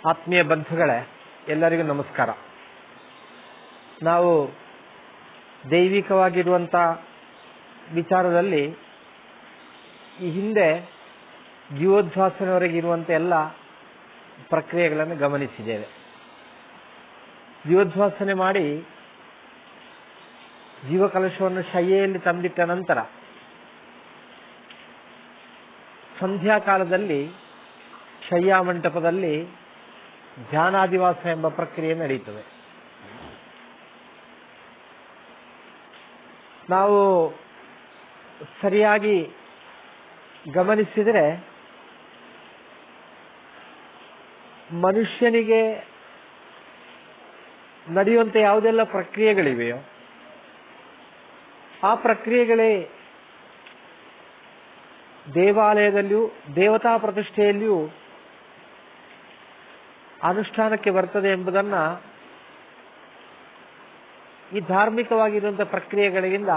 ಆತ್ಮೀಯ ಬಂಧುಗಳೇ, ಎಲ್ಲರಿಗೂ ನಮಸ್ಕಾರ. ನಾವು ದೈವಿಕವಾಗಿರುವಂಥ ವಿಚಾರದಲ್ಲಿ ಈ ಹಿಂದೆ ಜೀವೋದ್ವಾಸನವರೆಗಿರುವಂಥ ಎಲ್ಲ ಪ್ರಕ್ರಿಯೆಗಳನ್ನು ಗಮನಿಸಿದ್ದೇವೆ. ಜೀವೋದ್ವಾಸನೆ ಮಾಡಿ ಜೀವಕಲಶವನ್ನು ಶಯ್ಯೆಯಲ್ಲಿ ತಂದಿಟ್ಟ ನಂತರ ಸಂಧ್ಯಾಕಾಲದಲ್ಲಿ ಶಯ್ಯಾ ಮಂಟಪದಲ್ಲಿ ಧ್ಯಾನಾದಿವಾಸ ಎಂಬ ಪ್ರಕ್ರಿಯೆ ನಡೆಯುತ್ತದೆ. ನಾವು ಸರಿಯಾಗಿ ಗಮನಿಸಿದರೆ ಮನುಷ್ಯನಿಗೆ ನಡೆಯುವಂಥ ಯಾವುದೆಲ್ಲ ಪ್ರಕ್ರಿಯೆಗಳಿವೆಯೋ ಆ ಪ್ರಕ್ರಿಯೆಗಳೇ ದೇವಾಲಯದಲ್ಲಿಯೂ ದೇವತಾ ಪ್ರತಿಷ್ಠೆಯಲ್ಲಿಯೂ ಅನುಷ್ಠಾನಕ್ಕೆ ಬರ್ತದೆ ಎಂಬುದನ್ನು ಈ ಧಾರ್ಮಿಕವಾಗಿರುವಂಥ ಪ್ರಕ್ರಿಯೆಗಳಿಂದ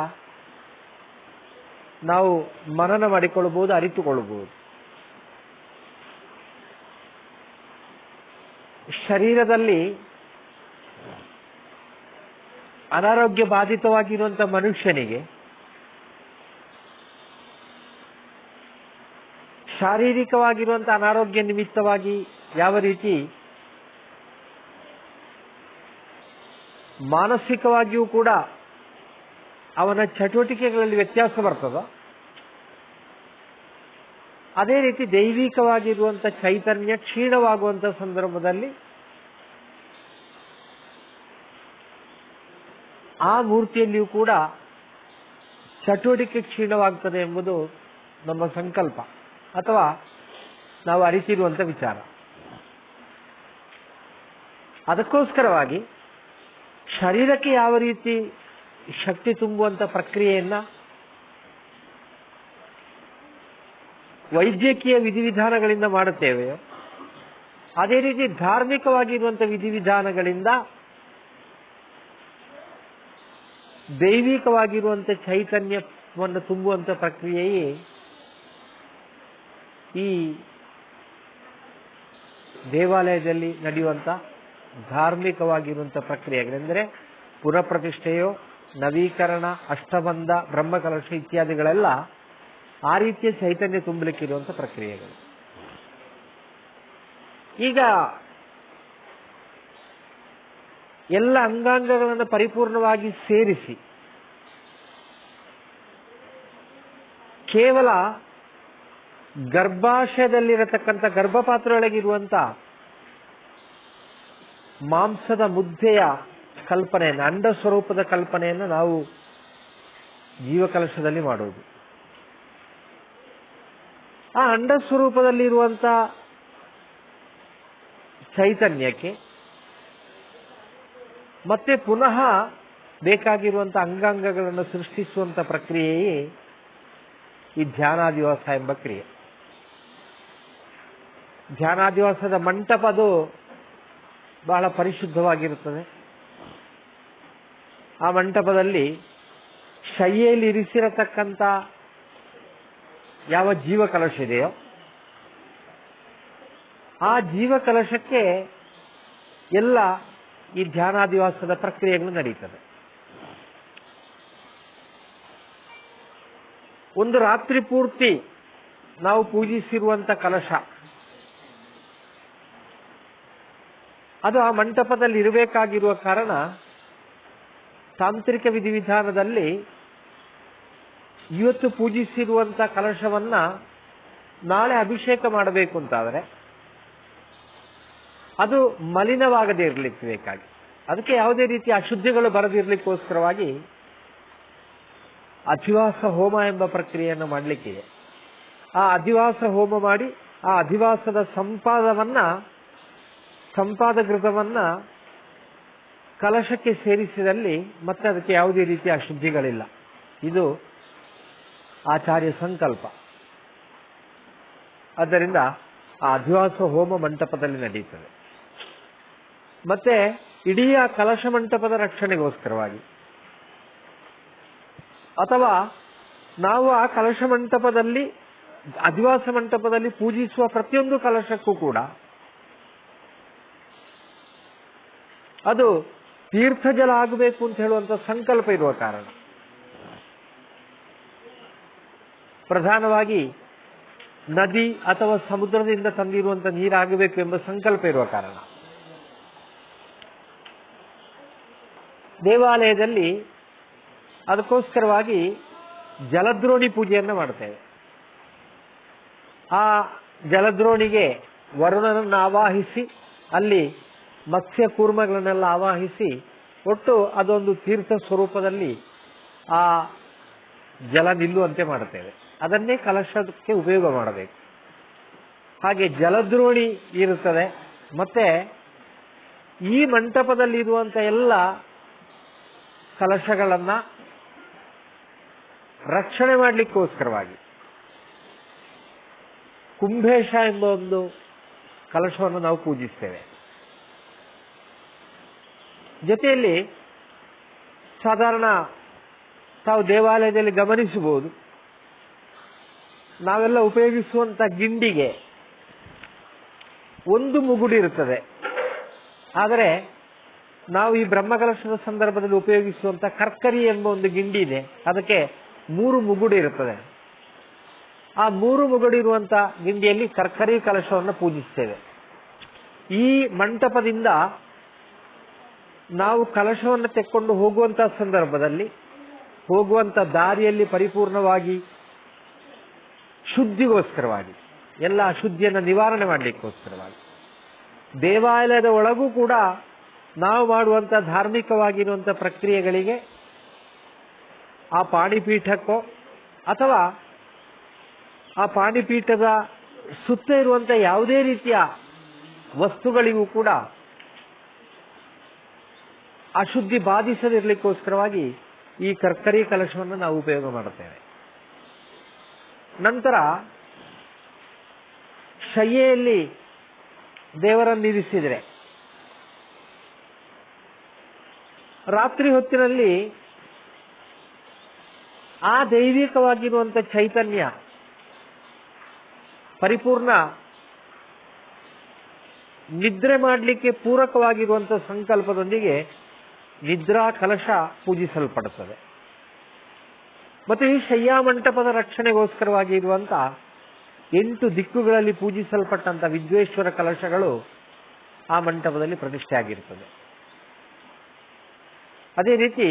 ನಾವು ಮನನ ಮಾಡಿಕೊಳ್ಳಬಹುದು, ಅರಿತುಕೊಳ್ಳಬಹುದು. ಶರೀರದಲ್ಲಿ ಅನಾರೋಗ್ಯ ಬಾಧಿತವಾಗಿರುವಂಥ ಮನುಷ್ಯನಿಗೆ ಶಾರೀರಿಕವಾಗಿರುವಂಥ ಅನಾರೋಗ್ಯ ನಿಮಿತ್ತವಾಗಿ ಯಾವ ರೀತಿ ಮಾನಸಿಕವಾಗಿಯೂ ಕೂಡ ಅವನ ಚಟುವಟಿಕೆಗಳಲ್ಲಿ ವ್ಯತ್ಯಾಸ ಬರ್ತದೋ ಅದೇ ರೀತಿ ದೈವಿಕವಾಗಿರುವಂಥ ಚೈತನ್ಯ ಕ್ಷೀಣವಾಗುವಂಥ ಸಂದರ್ಭದಲ್ಲಿ ಆ ಮೂರ್ತಿಯಲ್ಲಿಯೂ ಕೂಡ ಚಟುವಟಿಕೆ ಕ್ಷೀಣವಾಗ್ತದೆ ಎಂಬುದು ನಮ್ಮ ಸಂಕಲ್ಪ ಅಥವಾ ನಾವು ಅರಿತಿರುವಂಥ ವಿಚಾರ. ಅದಕ್ಕೋಸ್ಕರವಾಗಿ ಶರೀರಕ್ಕೆ ಯಾವ ರೀತಿ ಶಕ್ತಿ ತುಂಬುವಂಥ ಪ್ರಕ್ರಿಯೆಯನ್ನ ವೈದ್ಯಕೀಯ ವಿಧಿವಿಧಾನಗಳಿಂದ ಮಾಡುತ್ತೇವೆಯೋ ಅದೇ ರೀತಿ ಧಾರ್ಮಿಕವಾಗಿರುವಂಥ ವಿಧಿವಿಧಾನಗಳಿಂದ ದೈವಿಕವಾಗಿರುವಂಥ ಚೈತನ್ಯವನ್ನು ತುಂಬುವಂಥ ಪ್ರಕ್ರಿಯೆಯೇ ಈ ದೇವಾಲಯದಲ್ಲಿ ನಡೆಯುವಂಥ ಧಾರ್ಮಿಕವಾಗಿರುವಂಥ ಪ್ರಕ್ರಿಯೆಗಳೆಂದರೆ ಪುನಃಪ್ರತಿಷ್ಠೆಯೋ, ನವೀಕರಣ, ಅಷ್ಟಬಂಧ, ಬ್ರಹ್ಮಕಲಶ ಇತ್ಯಾದಿಗಳೆಲ್ಲ ಆ ರೀತಿಯ ಚೈತನ್ಯ ತುಂಬಲಿಕ್ಕಿರುವಂಥ ಪ್ರಕ್ರಿಯೆಗಳು. ಈಗ ಎಲ್ಲ ಅಂಗಾಂಗಗಳನ್ನು ಪರಿಪೂರ್ಣವಾಗಿ ಸೇರಿಸಿ ಕೇವಲ ಗರ್ಭಾಶಯದಲ್ಲಿರತಕ್ಕಂಥ ಗರ್ಭಪಾತ್ರದೊಳಗಿರುವಂಥ ಮಾಂಸದ ಮುದ್ದೆಯ ಕಲ್ಪನೆಯನ್ನು, ಅಂಡ ಸ್ವರೂಪದ ಕಲ್ಪನೆಯನ್ನು ನಾವು ಜೀವಕಲಶದಲ್ಲಿ ಮಾಡುವುದು. ಆ ಅಂಡ ಸ್ವರೂಪದಲ್ಲಿರುವಂಥ ಚೈತನ್ಯಕ್ಕೆ ಮತ್ತೆ ಪುನಃ ಬೇಕಾಗಿರುವಂಥ ಅಂಗಾಂಗಗಳನ್ನು ಸೃಷ್ಟಿಸುವಂಥ ಪ್ರಕ್ರಿಯೆಯೇ ಈ ಧ್ಯಾನಾದಿವಾಸ ಎಂಬ ಕ್ರಿಯೆ. ಧ್ಯಾನಾದಿವಾಸದ ಮಂಟಪದು ಬಹಳ ಪರಿಶುದ್ಧವಾಗಿರುತ್ತದೆ. ಆ ಮಂಟಪದಲ್ಲಿ ಶಯ್ಯೆಯಲ್ಲಿ ಇರಿಸಿರತಕ್ಕಂಥ ಯಾವ ಜೀವಕಲಶ ಇದೆಯೋ ಆ ಜೀವಕಲಶಕ್ಕೆ ಎಲ್ಲ ಈ ಧ್ಯಾನಾದಿವಾಸದ ಪ್ರಕ್ರಿಯೆಗಳು ನಡೀತದೆ. ಒಂದು ರಾತ್ರಿ ಪೂರ್ತಿ ನಾವು ಪೂಜಿಸಿರುವಂಥ ಕಲಶ ಅದು ಆ ಮಂಟಪದಲ್ಲಿ ಇರಬೇಕಾಗಿರುವ ಕಾರಣ ತಾಂತ್ರಿಕ ವಿಧಿವಿಧಾನದಲ್ಲಿ ಇವತ್ತು ಪೂಜಿಸಿರುವಂಥ ಕಲಶವನ್ನ ನಾಳೆ ಅಭಿಷೇಕ ಮಾಡಬೇಕು ಅಂತಾದರೆ ಅದು ಮಲಿನವಾಗದೇ ಇರಲಿಕ್ಕೆ ಬೇಕಾಗಿ, ಅದಕ್ಕೆ ಯಾವುದೇ ರೀತಿಯ ಅಶುದ್ಧಿಗಳು ಬರದಿರಲಿಕ್ಕೋಸ್ಕರವಾಗಿ ಅಧಿವಾಸ ಹೋಮ ಎಂಬ ಪ್ರಕ್ರಿಯೆಯನ್ನು ಮಾಡಲಿಕ್ಕಿದೆ. ಆ ಅಧಿವಾಸ ಹೋಮ ಮಾಡಿ ಆ ಅಧಿವಾಸದ ಸಂಪಾದಘೃತವನ್ನ ಕಲಶಕ್ಕೆ ಸೇರಿಸಿದಲ್ಲಿ ಮತ್ತೆ ಅದಕ್ಕೆ ಯಾವುದೇ ರೀತಿಯ ಅಶುದ್ಧಿಗಳಿಲ್ಲ. ಇದು ಆಚಾರ್ಯ ಸಂಕಲ್ಪ. ಆದ್ದರಿಂದ ಆ ಅಧಿವಾಸ ಹೋಮ ಮಂಟಪದಲ್ಲಿ ನಡೆಯುತ್ತದೆ. ಮತ್ತೆ ಇಡೀ ಆ ಕಲಶ ಮಂಟಪದ ರಕ್ಷಣೆಗೋಸ್ಕರವಾಗಿ ಅಥವಾ ನಾವು ಆ ಕಲಶ ಮಂಟಪದಲ್ಲಿ ಅಧಿವಾಸ ಮಂಟಪದಲ್ಲಿ ಪೂಜಿಸುವ ಪ್ರತಿಯೊಂದು ಕಲಶಕ್ಕೂ ಕೂಡ ಅದು ತೀರ್ಥ ಜಲ ಆಗಬೇಕು ಅಂತ ಹೇಳುವಂಥ ಸಂಕಲ್ಪ ಇರುವ ಕಾರಣ. ಪ್ರಧಾನವಾಗಿ ನದಿ ಅಥವಾ ಸಮುದ್ರದಿಂದ ತಂದಿರುವಂಥ ನೀರಾಗಬೇಕು ಎಂಬ ಸಂಕಲ್ಪ ಇರುವ ಕಾರಣ. ದೇವಾಲಯದಲ್ಲಿ ಅದಕ್ಕೋಸ್ಕರವಾಗಿ ಜಲದ್ರೋಣಿ ಪೂಜೆಯನ್ನು ಮಾಡ್ತೇವೆ. ಆ ಜಲದ್ರೋಣಿಗೆ ವರುಣನನ್ನು ಆವಾಹಿಸಿ ಅಲ್ಲಿ ಮತ್ಸ್ಯ ಕೂರ್ಮಗಳನ್ನೆಲ್ಲ ಆವಾಹಿಸಿ ಒಟ್ಟು ಅದೊಂದು ತೀರ್ಥ ಸ್ವರೂಪದಲ್ಲಿ ಆ ಜಲ ನಿಲ್ಲುವಂತೆ ಮಾಡುತ್ತೇವೆ. ಅದನ್ನೇ ಕಲಶಕ್ಕೆ ಉಪಯೋಗ ಮಾಡಬೇಕು. ಹಾಗೆ ಜಲದ್ರೋಣಿ ಇರುತ್ತದೆ. ಮತ್ತೆ ಈ ಮಂಟಪದಲ್ಲಿ ಇರುವಂಥ ಎಲ್ಲ ಕಲಶಗಳನ್ನ ರಕ್ಷಣೆ ಮಾಡಲಿಕ್ಕೋಸ್ಕರವಾಗಿ ಕುಂಭೇಶ ಎಂಬ ಒಂದು ಕಲಶವನ್ನು ನಾವು ಪೂಜಿಸ್ತೇವೆ. ಜೊತೆಯಲ್ಲಿ ಸಾಧಾರಣ ತಾವು ದೇವಾಲಯದಲ್ಲಿ ಗಮನಿಸಬಹುದು, ನಾವೆಲ್ಲ ಉಪಯೋಗಿಸುವಂತ ಗಿಂಡಿಗೆ ಒಂದು ಮುಗುಡು ಇರುತ್ತದೆ. ಆದರೆ ನಾವು ಈ ಬ್ರಹ್ಮಕಲಶದ ಸಂದರ್ಭದಲ್ಲಿ ಉಪಯೋಗಿಸುವಂತ ಕರ್ಕರಿ ಎಂಬ ಒಂದು ಗಿಂಡಿ ಇದೆ, ಅದಕ್ಕೆ 3 ಮುಗುಡು ಇರುತ್ತದೆ. ಆ 3 ಮುಗುಡು ಇರುವಂತ ಗಿಂಡಿಯಲ್ಲಿ ಕರ್ಕರಿ ಕಲಶವನ್ನು ಪೂಜಿಸ್ತೇವೆ. ಈ ಮಂಟಪದಿಂದ ನಾವು ಕಲಶವನ್ನು ತೆಕ್ಕೊಂಡು ಹೋಗುವಂತ ಸಂದರ್ಭದಲ್ಲಿ ಹೋಗುವಂತ ದಾರಿಯಲ್ಲಿ ಪರಿಪೂರ್ಣವಾಗಿ ಶುದ್ಧಿಗೋಸ್ಕರವಾಗಿ, ಎಲ್ಲ ಅಶುದ್ಧಿಯನ್ನು ನಿವಾರಣೆ ಮಾಡಲಿಕ್ಕೋಸ್ಕರವಾಗಿ, ದೇವಾಲಯದ ಒಳಗೂ ಕೂಡ ನಾವು ಮಾಡುವಂತ ಧಾರ್ಮಿಕವಾಗಿರುವಂಥ ಪ್ರಕ್ರಿಯೆಗಳಿಗೆ ಆ ಪಾಣಿಪೀಠಕ್ಕೋ ಅಥವಾ ಆ ಪಾಣಿಪೀಠದ ಸುತ್ತ ಇರುವಂಥ ಯಾವುದೇ ರೀತಿಯ ವಸ್ತುಗಳಿಗೂ ಕೂಡ ಅಶುದ್ಧಿ ಬಾಧಿಸದಿರಲಿಕ್ಕೋಸ್ಕರವಾಗಿ ಈ ಕರ್ಕರಿ ಕಲಶವನ್ನು ನಾವು ಉಪಯೋಗ ಮಾಡುತ್ತೇವೆ. ನಂತರ ಶಯ್ಯೆಯಲ್ಲಿ ದೇವರನ್ನು ಇರಿಸಿದರೆ ರಾತ್ರಿ ಹೊತ್ತಿನಲ್ಲಿ ಆ ದೈವಿಕವಾಗಿರುವಂಥ ಚೈತನ್ಯ ಪರಿಪೂರ್ಣ ನಿದ್ರೆ ಮಾಡಲಿಕ್ಕೆ ಪೂರಕವಾಗಿರುವಂಥ ಸಂಕಲ್ಪದೊಂದಿಗೆ ನಿದ್ರಾ ಕಲಶ ಪೂಜಿಸಲ್ಪಡುತ್ತದೆ. ಮತ್ತು ಈ ಶಯ್ಯಾ ಮಂಟಪದ ರಕ್ಷಣೆಗೋಸ್ಕರವಾಗಿ ಇರುವಂಥ 8 ದಿಕ್ಕುಗಳಲ್ಲಿ ಪೂಜಿಸಲ್ಪಟ್ಟಂಥ ವಿದ್ವೇಶ್ವರ ಕಲಶಗಳು ಆ ಮಂಟಪದಲ್ಲಿ ಪ್ರತಿಷ್ಠೆ ಆಗಿರುತ್ತದೆ. ಅದೇ ರೀತಿ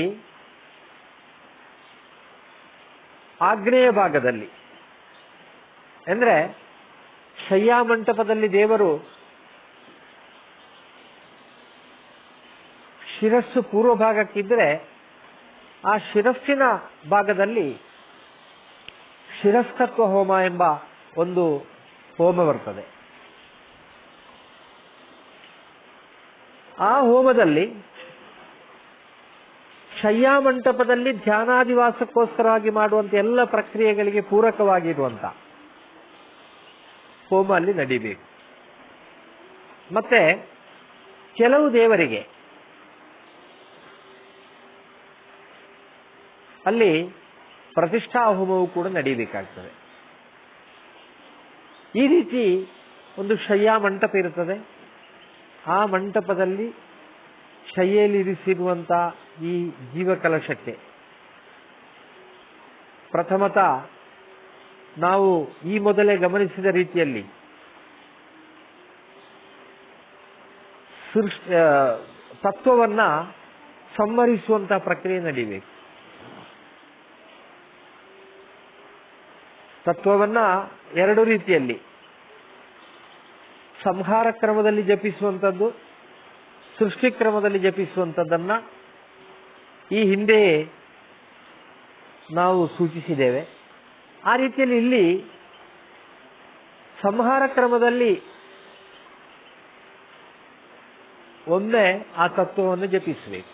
ಆಗ್ನೇಯ ಭಾಗದಲ್ಲಿ ಅಂದರೆ ಶಯ್ಯಾ ಮಂಟಪದಲ್ಲಿ ದೇವರು ಶಿರಸ್ಸು ಪೂರ್ವ ಭಾಗಕ್ಕಿದ್ರೆ ಆ ಶಿರಸ್ಸಿನ ಭಾಗದಲ್ಲಿ ಶಿರಸ್ತತ್ವ ಹೋಮ ಎಂಬ ಒಂದು ಹೋಮ ಬರ್ತದೆ. ಆ ಹೋಮದಲ್ಲಿ ಶಯ್ಯಾ ಮಂಟಪದಲ್ಲಿ ಧ್ಯಾನಾದಿವಾಸಕ್ಕೋಸ್ಕರವಾಗಿ ಮಾಡುವಂಥ ಎಲ್ಲ ಪ್ರಕ್ರಿಯೆಗಳಿಗೆ ಪೂರಕವಾಗಿರುವಂಥ ಹೋಮ ಅಲ್ಲಿ ನಡೀಬೇಕು. ಮತ್ತೆ ಕೆಲವು ದೇವರಿಗೆ ಅಲ್ಲಿ ಪ್ರತಿಷ್ಠಾ ಹೋಮವು ಕೂಡ ನಡೀಬೇಕಾಗ್ತದೆ. ಈ ರೀತಿ ಒಂದು ಶಯ್ಯಾ ಮಂಟಪ ಇರುತ್ತದೆ. ಆ ಮಂಟಪದಲ್ಲಿ ಶಯ್ಯೆಯಲ್ಲಿ ಇರಿಸಿರುವಂಥ ಈ ಜೀವಕಲಶಕ್ಕೆ ಪ್ರಥಮತಃ ನಾವು ಈ ಮೊದಲೇ ಗಮನಿಸಿದ ರೀತಿಯಲ್ಲಿ ತತ್ವವನ್ನ ಸಂಹರಿಸುವಂತಹ ಪ್ರಕ್ರಿಯೆ ನಡೀಬೇಕು. ತತ್ವವನ್ನ 2 ರೀತಿಯಲ್ಲಿ, ಸಂಹಾರ ಕ್ರಮದಲ್ಲಿ ಜಪಿಸುವಂಥದ್ದು, ಸೃಷ್ಟಿ ಕ್ರಮದಲ್ಲಿ ಜಪಿಸುವಂಥದ್ದನ್ನ ಈ ಹಿಂದೆ ನಾವು ಸೂಚಿಸಿದ್ದೇವೆ. ಆ ರೀತಿಯಲ್ಲಿ ಇಲ್ಲಿ ಸಂಹಾರ ಕ್ರಮದಲ್ಲಿ ಒಮ್ಮೆ ಆ ತತ್ವವನ್ನು ಜಪಿಸಬೇಕು.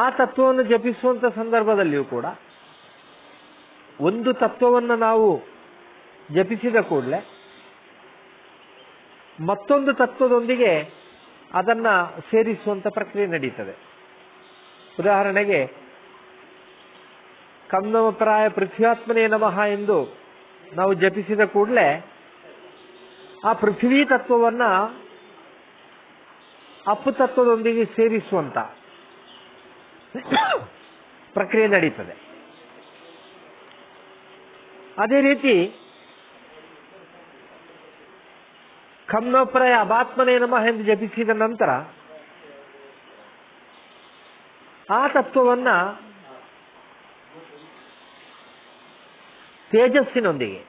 ಆ ತತ್ವವನ್ನು ಜಪಿಸುವಂತ ಸಂದರ್ಭದಲ್ಲಿಯೂ ಕೂಡ ಒಂದು ತತ್ವವನ್ನು ನಾವು ಜಪಿಸಿದ ಕೂಡಲೇ ಮತ್ತೊಂದು ತತ್ವದೊಂದಿಗೆ ಅದನ್ನ ಸೇರಿಸುವಂತ ಪ್ರಕ್ರಿಯೆ ನಡೀತದೆ. ಉದಾಹರಣೆಗೆ ಕಮ್ನಮಪ್ರಾಯ ಪೃಥ್ವ್ಯಾತ್ಮನೇ ನಮಃ ಎಂದು ನಾವು ಜಪಿಸಿದ ಕೂಡಲೇ ಆ ಪೃಥ್ವೀ ತತ್ವವನ್ನ ಅಪತತ್ವದೊಂದಿಗೆ ಸೇರಿಸುವಂತ ಪ್ರಕ್ರಿಯೆ ನಡೀತದೆ. ಅದೇ ರೀತಿ ಖಮ್ನೋಪರಯ ಅಭಾತ್ಮನೇ ನಮಃ ಎಂದು ಜಪಿಸಿದ ನಂತರ ಆ ತತ್ವವನ್ನ ತೇಜಸ್ಸಿನೊಂದಿಗೆ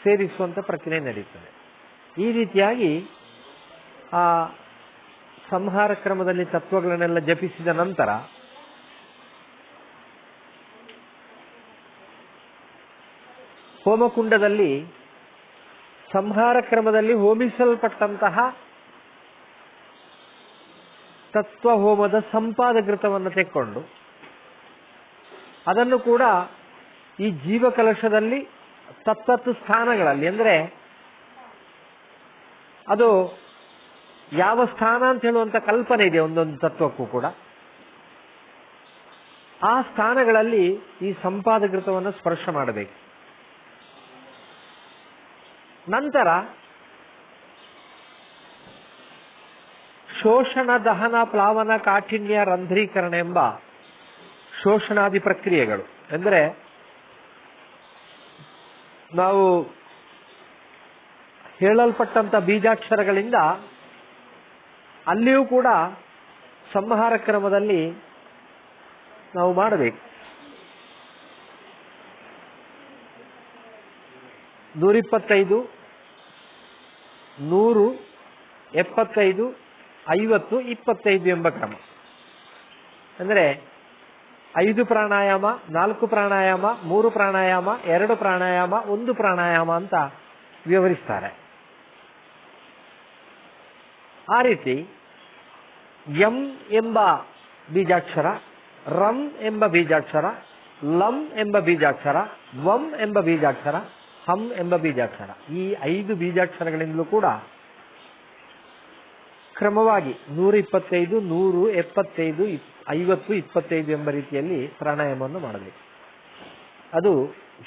ಸೇರಿಸುವಂತ ಪ್ರಕ್ರಿಯೆ ನಡೀತದೆ. ಈ ರೀತಿಯಾಗಿ ಆ ಸಂಹಾರ ಕ್ರಮದಲ್ಲಿ ತತ್ವಗಳನ್ನೆಲ್ಲ ಜಪಿಸಿದ ನಂತರ ಹೋಮಕುಂಡದಲ್ಲಿ ಸಂಹಾರ ಕ್ರಮದಲ್ಲಿ ಹೋಮಿಸಲ್ಪಟ್ಟಂತಹ ತತ್ವ ಹೋಮದ ಸಂಪಾದಕೃತವನ್ನು ತೆಕ್ಕೊಂಡು ಅದನ್ನು ಕೂಡ ಈ ಜೀವಕಲಶದಲ್ಲಿ ತತ್ತತ್ತು ಸ್ಥಾನಗಳಲ್ಲಿ, ಅಂದರೆ ಅದು ಯಾವ ಸ್ಥಾನ ಅಂತ ಹೇಳುವಂತ ಕಲ್ಪನೆ ಇದೆ ಒಂದೊಂದು ತತ್ವಕ್ಕೂ ಕೂಡ, ಆ ಸ್ಥಾನಗಳಲ್ಲಿ ಈ ಸಂಪಾದಕೃತವನ್ನು ಸ್ಪರ್ಶ ಮಾಡಬೇಕು. ನಂತರ ಶೋಷಣ, ದಹನ, ಪ್ಲಾವನ, ಕಾಠಿಣ್ಯ, ರಂಧ್ರೀಕರಣ ಎಂಬ ಶೋಷಣಾದಿ ಪ್ರಕ್ರಿಯೆಗಳು, ಅಂದರೆ ನಾವು ಹೇಳಲ್ಪಟ್ಟಂತ ಬೀಜಾಕ್ಷರಗಳಿಂದ ಅಲ್ಲಿಯೂ ಕೂಡ ಸಂಹಾರ ಕ್ರಮದಲ್ಲಿ ನಾವು ಮಾಡಬೇಕು. 125, 100, 75, 50, 25 ಎಂಬ ಕ್ರಮ. ಅಂದರೆ 5 ಪ್ರಾಣಾಯಾಮ, 4 ಪ್ರಾಣಾಯಾಮ, 3 ಪ್ರಾಣಾಯಾಮ, 2 ಪ್ರಾಣಾಯಾಮ, 1 ಪ್ರಾಣಾಯಾಮ ಅಂತ ವಿವರಿಸ್ತಾರೆ. ಆ ರೀತಿ ಯಂ ಎಂಬ ಬೀಜಾಕ್ಷರ, ರಂ ಎಂಬ ಬೀಜಾಕ್ಷರ, ಲಂ ಎಂಬ ಬೀಜಾಕ್ಷರ, ವಂ ಎಂಬ ಬೀಜಾಕ್ಷರ, ಹಂ ಎಂಬ ಬೀಜಾಕ್ಷರ, ಈ 5 ಬೀಜಾಕ್ಷರಗಳಿಂದಲೂ ಕೂಡ ಕ್ರಮವಾಗಿ 125, 100, 75, 50, 25 ಎಂಬ ರೀತಿಯಲ್ಲಿ ಪ್ರಾಣಾಯಾಮವನ್ನು ಮಾಡಬೇಕು. ಅದು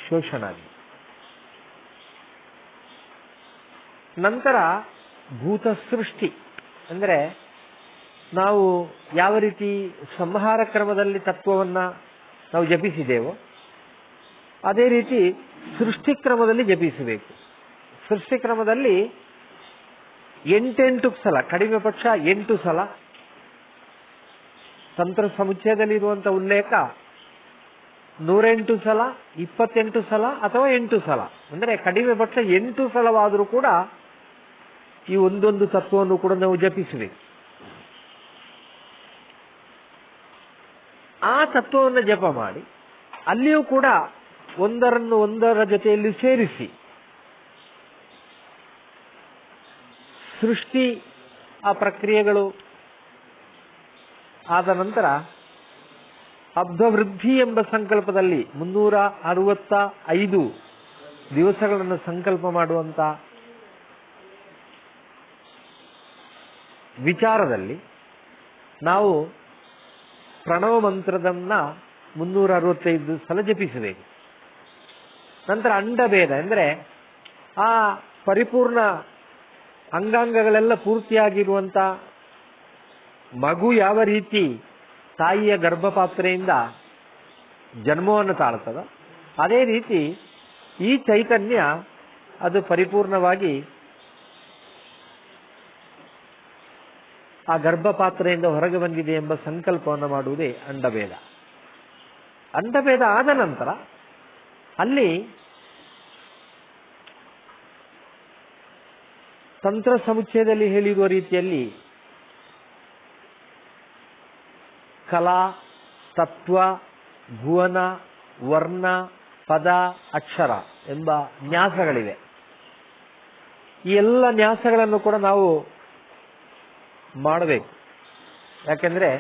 ಶೋಷಣಾದಿ. ನಂತರ ಭೂತ ಸೃಷ್ಟಿ, ಅಂದರೆ ನಾವು ಯಾವ ರೀತಿ ಸಂಹಾರ ಕ್ರಮದಲ್ಲಿ ತತ್ವವನ್ನ ನಾವು ಜಪಿಸಿದೆವೋ ಅದೇ ರೀತಿ ಸೃಷ್ಟಿ ಕ್ರಮದಲ್ಲಿ ಜಪಿಸಬೇಕು. ಸೃಷ್ಟಿ ಕ್ರಮದಲ್ಲಿ 8 ಸಲ, ಕಡಿಮೆ ಪಕ್ಷ 8 ಸಲ. ತಂತ್ರ ಸಮುಚ್ಚಯದಲ್ಲಿ ಇರುವಂತಹ ಉಲ್ಲೇಖ 108 ಸಲ, 28 ಸಲ ಅಥವಾ 8 ಸಲ, ಅಂದರೆ ಕಡಿಮೆ ಪಕ್ಷ 8 ಸಲವಾದರೂ ಕೂಡ ಈ ಒಂದೊಂದು ತತ್ವವನ್ನು ಕೂಡ ನಾವು ಜಪಿಸಬೇಕು. ಆ ತತ್ವವನ್ನು ಜಪ ಮಾಡಿ ಅಲ್ಲಿಯೂ ಕೂಡ ಒಂದರನ್ನು ಒಂದರ ಜೊತೆಯಲ್ಲಿ ಸೇರಿಸಿ ಸೃಷ್ಟಿ ಆ ಪ್ರಕ್ರಿಯೆಗಳು ಆದ ನಂತರ ಅಬ್ಧವೃದ್ಧಿ ಎಂಬ ಸಂಕಲ್ಪದಲ್ಲಿ 365 ದಿವಸಗಳನ್ನು ಸಂಕಲ್ಪ ಮಾಡುವಂತ ವಿಚಾರದಲ್ಲಿ ನಾವು ಪ್ರಣವ ಮಂತ್ರದನ್ನ 365 ಸಲ ಜಪಿಸಬೇಕು. ನಂತರ ಅಂಡಭೇದ, ಅಂದರೆ ಆ ಪರಿಪೂರ್ಣ ಅಂಗಾಂಗಗಳೆಲ್ಲ ಪೂರ್ತಿಯಾಗಿರುವಂತ ಮಗು ಯಾವ ರೀತಿ ತಾಯಿಯ ಗರ್ಭಪಾತ್ರೆಯಿಂದ ಜನ್ಮವನ್ನು ತಾಳ್ತದ, ಅದೇ ರೀತಿ ಈ ಚೈತನ್ಯ ಅದು ಪರಿಪೂರ್ಣವಾಗಿ ಆ ಗರ್ಭಪಾತ್ರೆಯಿಂದ ಹೊರಗೆ ಬಂದಿದೆ ಎಂಬ ಸಂಕಲ್ಪವನ್ನು ಮಾಡುವುದೇ ಅಂಡಭೇದ. ಅಂಡಭೇದ ಆದ ನಂತರ ಅಲ್ಲಿ ತಂತ್ರ ಸಮುಚ್ಚಯದಲ್ಲಿ ಹೇಳಿರುವ ರೀತಿಯಲ್ಲಿ ಕಲಾ, ತತ್ವ, ಭುವನ, ವರ್ಣ, ಪದ, ಅಕ್ಷರ ಎಂಬ ನ್ಯಾಸಗಳಿವೆ. ಈ ಎಲ್ಲ ನ್ಯಾಸಗಳನ್ನು ಕೂಡ ನಾವು ಮಾಡಬೇಕು. ಯಾಕೆಂದ್ರೆ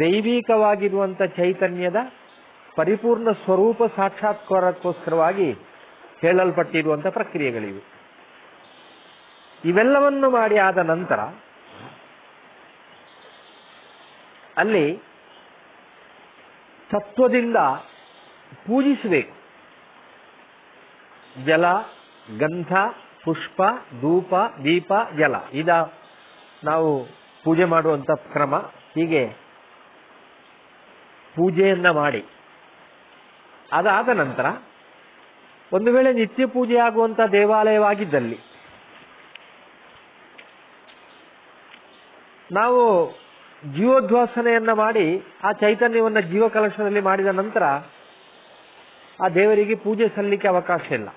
ದೈವಿಕವಾಗಿರುವಂಥ ಚೈತನ್ಯದ ಪರಿಪೂರ್ಣ ಸ್ವರೂಪ ಸಾಕ್ಷಾತ್ಕಾರಕ್ಕೋಸ್ಕರವಾಗಿ ಹೇಳಲ್ಪಟ್ಟಿರುವಂಥ ಪ್ರಕ್ರಿಯೆಗಳಿವೆ. ಇವೆಲ್ಲವನ್ನು ಮಾಡಿ ಆದ ನಂತರ ಅಲ್ಲಿ ತತ್ವದಿಂದ ಪೂಜಿಸಬೇಕು. ಜಲ, ಗಂಧ, ಪುಷ್ಪ, ಧೂಪ, ದೀಪ, ಜಲ, ಇದ ನಾವು ಪೂಜೆ ಮಾಡುವಂಥ ಕ್ರಮ. ಹೀಗೆ ಪೂಜೆಯನ್ನ ಮಾಡಿ ಅದಾದ ನಂತರ ಒಂದು ವೇಳೆ ನಿತ್ಯ ಪೂಜೆ ಆಗುವಂಥ ದೇವಾಲಯವಾಗಿದ್ದಲ್ಲಿ ನಾವು ಜೀವೋದ್ವಾಸನೆಯನ್ನ ಮಾಡಿ ಆ ಚೈತನ್ಯವನ್ನು ಜೀವಕಲಶದಲ್ಲಿ ಮಾಡಿದ ನಂತರ ಆ ದೇವರಿಗೆ ಪೂಜೆ ಸಲ್ಲಿಕೆ ಅವಕಾಶ ಇಲ್ಲ.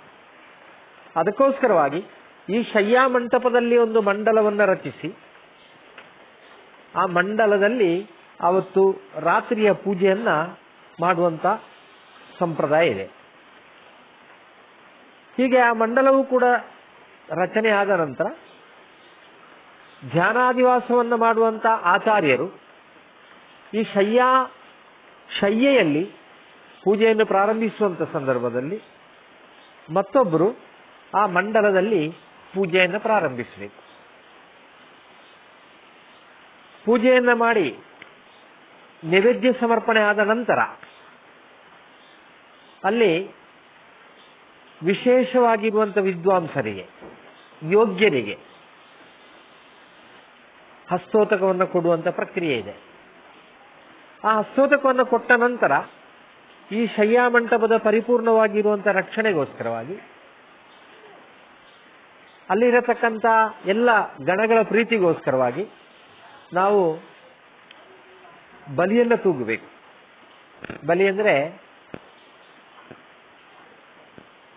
ಅದಕ್ಕೋಸ್ಕರವಾಗಿ ಈ ಶಯ್ಯಾ ಮಂಟಪದಲ್ಲಿ ಒಂದು ಮಂಡಲವನ್ನು ರಚಿಸಿ ಆ ಮಂಡಲದಲ್ಲಿ ಅವತ್ತು ರಾತ್ರಿಯ ಪೂಜೆಯನ್ನ ಮಾಡುವಂತ ಸಂಪ್ರದಾಯ ಇದೆ. ಹೀಗೆ ಆ ಮಂಡಲವೂ ಕೂಡ ರಚನೆ ಆದ ನಂತರ ಧ್ಯಾನಾದಿವಾಸವನ್ನು ಮಾಡುವಂತ ಆಚಾರ್ಯರು ಈ ಶಯ್ಯೆಯಲ್ಲಿ ಪೂಜೆಯನ್ನು ಪ್ರಾರಂಭಿಸುವಂತ ಸಂದರ್ಭದಲ್ಲಿ ಮತ್ತೊಬ್ಬರು ಆ ಮಂಡಲದಲ್ಲಿ ಪೂಜೆಯನ್ನು ಪ್ರಾರಂಭಿಸಬೇಕು. ಪೂಜೆಯನ್ನ ಮಾಡಿ ನೈವೇದ್ಯ ಸಮರ್ಪಣೆ ಆದ ನಂತರ ಅಲ್ಲಿ ವಿಶೇಷವಾಗಿರುವಂಥ ವಿದ್ವಾಂಸರಿಗೆ, ಯೋಗ್ಯರಿಗೆ ಹಸ್ತೋದಕವನ್ನು ಕೊಡುವಂಥ ಪ್ರಕ್ರಿಯೆ ಇದೆ. ಆ ಹಸ್ತೋದಕವನ್ನು ಕೊಟ್ಟ ನಂತರ ಈ ಶಯ್ಯಾ ಮಂಟಪದ ಪರಿಪೂರ್ಣವಾಗಿರುವಂಥ ರಕ್ಷಣೆಗೋಸ್ಕರವಾಗಿ ಅಲ್ಲಿರತಕ್ಕಂಥ ಎಲ್ಲ ಗಣಗಳ ಪ್ರೀತಿಗೋಸ್ಕರವಾಗಿ ನಾವು ಬಲಿಯನ್ನು ತೂಗಬೇಕು. ಬಲಿ ಅಂದರೆ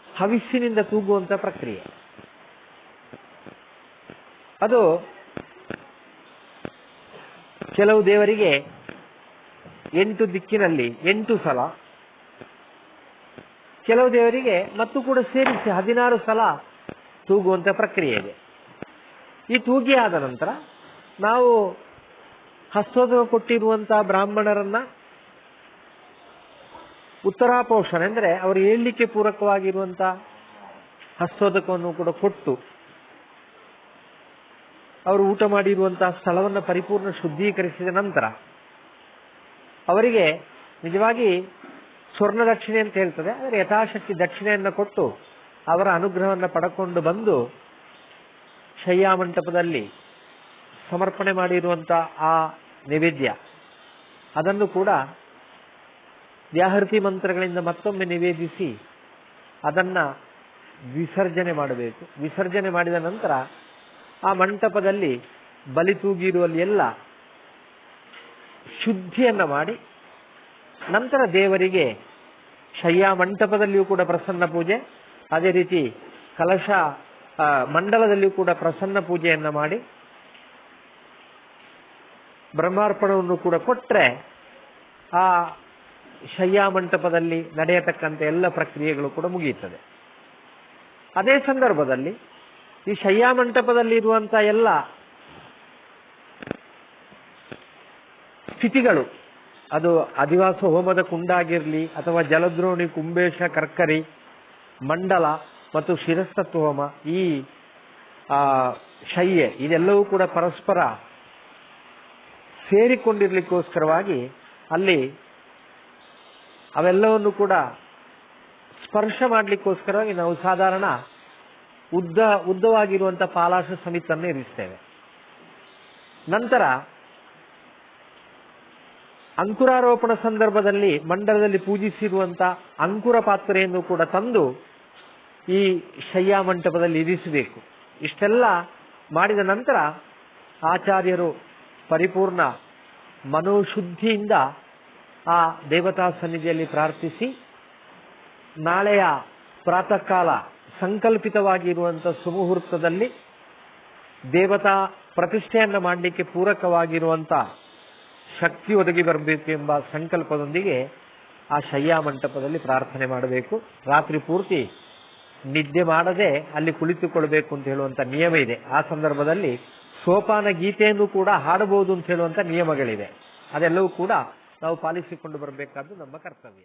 ಹವಿಸ್ಸಿನಿಂದ ತೂಗುವಂತ ಪ್ರಕ್ರಿಯೆ. ಅದು ಕೆಲವು ದೇವರಿಗೆ 8 ದಿಕ್ಕಿನಲ್ಲಿ 8 ಸಲ, ಕೆಲವು ದೇವರಿಗೆ ಮತ್ತು ಕೂಡ ಸೇರಿಸಿ 16 ಸಲ ತೂಗುವಂತ ಪ್ರಕ್ರಿಯೆ ಇದೆ. ಈ ತೂಗಿ ಆದ ನಂತರ ನಾವು ಹಸ್ತೋದಕ ಕೊಟ್ಟಿರುವಂತಹ ಬ್ರಾಹ್ಮಣರನ್ನ ಉತ್ತರಾಪೋಷಣ ಅಂದರೆ ಅವರು ಏಳಲಿಕ್ಕೆ ಪೂರಕವಾಗಿರುವಂತಹ ಹಸ್ತೋದಕವನ್ನು ಕೂಡ ಕೊಟ್ಟು ಅವರು ಊಟ ಮಾಡಿರುವಂತಹ ಸ್ಥಳವನ್ನು ಪರಿಪೂರ್ಣ ಶುದ್ಧೀಕರಿಸಿದ ನಂತರ ಅವರಿಗೆ ನಿಜವಾಗಿ ಸ್ವರ್ಣ ದಕ್ಷಿಣೆ ಅಂತ ಹೇಳ್ತದೆ, ಆದರೆ ಯಥಾಶಕ್ತಿ ದಕ್ಷಿಣೆಯನ್ನು ಕೊಟ್ಟು ಅವರ ಅನುಗ್ರಹವನ್ನು ಪಡ್ಕೊಂಡು ಬಂದು ಶಯ್ಯಾ ಮಂಟಪದಲ್ಲಿ ಸಮರ್ಪಣೆ ಮಾಡಿರುವಂಥ ಆ ನೈವೇದ್ಯ ಅದನ್ನು ಕೂಡ ವ್ಯಾಹೃತಿ ಮಂತ್ರಗಳಿಂದ ಮತ್ತೊಮ್ಮೆ ನಿವೇದಿಸಿ ಅದನ್ನ ವಿಸರ್ಜನೆ ಮಾಡಬೇಕು. ವಿಸರ್ಜನೆ ಮಾಡಿದ ನಂತರ ಆ ಮಂಟಪದಲ್ಲಿ ಬಲಿ ತೂಗಿರುವಲ್ಲಿ ಎಲ್ಲ ಶುದ್ಧಿಯನ್ನ ಮಾಡಿ ನಂತರ ದೇವರಿಗೆ ಶಯ್ಯಾ ಮಂಟಪದಲ್ಲಿಯೂ ಕೂಡ ಪ್ರಸನ್ನ ಪೂಜೆ, ಅದೇ ರೀತಿ ಕಲಶ ಮಂಡಲದಲ್ಲಿಯೂ ಕೂಡ ಪ್ರಸನ್ನ ಪೂಜೆಯನ್ನ ಮಾಡಿ ಬ್ರಹ್ಮಾರ್ಪಣವನ್ನು ಕೂಡ ಕೊಟ್ಟರೆ ಆ ಶಯ್ಯಾ ಮಂಟಪದಲ್ಲಿ ನಡೆಯತಕ್ಕಂಥ ಎಲ್ಲ ಪ್ರಕ್ರಿಯೆಗಳು ಕೂಡ ಮುಗಿಯುತ್ತದೆ. ಅದೇ ಸಂದರ್ಭದಲ್ಲಿ ಈ ಶಯ್ಯಾ ಮಂಟಪದಲ್ಲಿ ಇರುವಂತ ಎಲ್ಲ ಸ್ಥಿತಿಗಳು, ಅದು ಅಧಿವಾಸ ಹೋಮದ ಕುಂಡಾಗಿರ್ಲಿ ಅಥವಾ ಜಲದ್ರೋಣಿ, ಕುಂಬೇಶ, ಕರ್ಕರಿ, ಮಂಡಲ ಮತ್ತು ಶಿರಸ್ತತ್ವ ಹೋಮ, ಈ ಶಯ್ಯೆ ಇದೆಲ್ಲವೂ ಕೂಡ ಪರಸ್ಪರ ಸೇರಿಕೊಂಡಿರ್ಲಿಕ್ಕೋಸ್ಕರವಾಗಿ ಅಲ್ಲಿ ಅವೆಲ್ಲವನ್ನು ಕೂಡ ಸ್ಪರ್ಶ ಮಾಡಲಿಕ್ಕೋಸ್ಕರವಾಗಿ ನಾವು ಸಾಧಾರಣ ಉದ್ದವಾಗಿರುವಂಥ ಪಾಲಾಶ ಸಮಿತನ್ನು ಇರಿಸ್ತೇವೆ. ನಂತರ ಅಂಕುರಾರೋಪಣ ಸಂದರ್ಭದಲ್ಲಿ ಮಂಡಲದಲ್ಲಿ ಪೂಜಿಸಿರುವಂಥ ಅಂಕುರ ಪಾತ್ರೆಯನ್ನು ಕೂಡ ತಂದು ಈ ಶಯ್ಯಾ ಮಂಟಪದಲ್ಲಿ ಇರಿಸಬೇಕು. ಇಷ್ಟೆಲ್ಲ ಮಾಡಿದ ನಂತರ ಆಚಾರ್ಯರು ಪರಿಪೂರ್ಣ ಮನೋಶುದ್ಧಿಯಿಂದ ಆ ದೇವತಾ ಸನ್ನಿಧಿಯಲ್ಲಿ ಪ್ರಾರ್ಥಿಸಿ ನಾಳೆಯ ಪ್ರಾತಃ ಕಾಲ ಸಂಕಲ್ಪಿತವಾಗಿರುವಂಥ ಸುಮುಹೂರ್ತದಲ್ಲಿ ದೇವತಾ ಪ್ರತಿಷ್ಠೆಯನ್ನು ಮಾಡಲಿಕ್ಕೆ ಪೂರಕವಾಗಿರುವಂಥ ಶಕ್ತಿ ಒದಗಿ ಬರಬೇಕು ಎಂಬ ಸಂಕಲ್ಪದೊಂದಿಗೆ ಆ ಶಯ್ಯಾ ಮಂಟಪದಲ್ಲಿ ಪ್ರಾರ್ಥನೆ ಮಾಡಬೇಕು. ರಾತ್ರಿ ಪೂರ್ತಿ ನಿದ್ದೆ ಮಾಡದೆ ಅಲ್ಲಿ ಕುಳಿತುಕೊಳ್ಬೇಕು ಅಂತ ಹೇಳುವಂಥ ನಿಯಮ ಇದೆ. ಆ ಸಂದರ್ಭದಲ್ಲಿ ಸೋಪಾನ ಗೀತೆಯನ್ನು ಕೂಡ ಹಾಡಬಹುದು ಅಂತ ಹೇಳುವಂಥ ನಿಯಮಗಳಿದೆ. ಅದೆಲ್ಲವೂ ಕೂಡ ನಾವು ಪಾಲಿಸಿಕೊಂಡು ಬರಬೇಕಾದ್ದು ನಮ್ಮ ಕರ್ತವ್ಯ.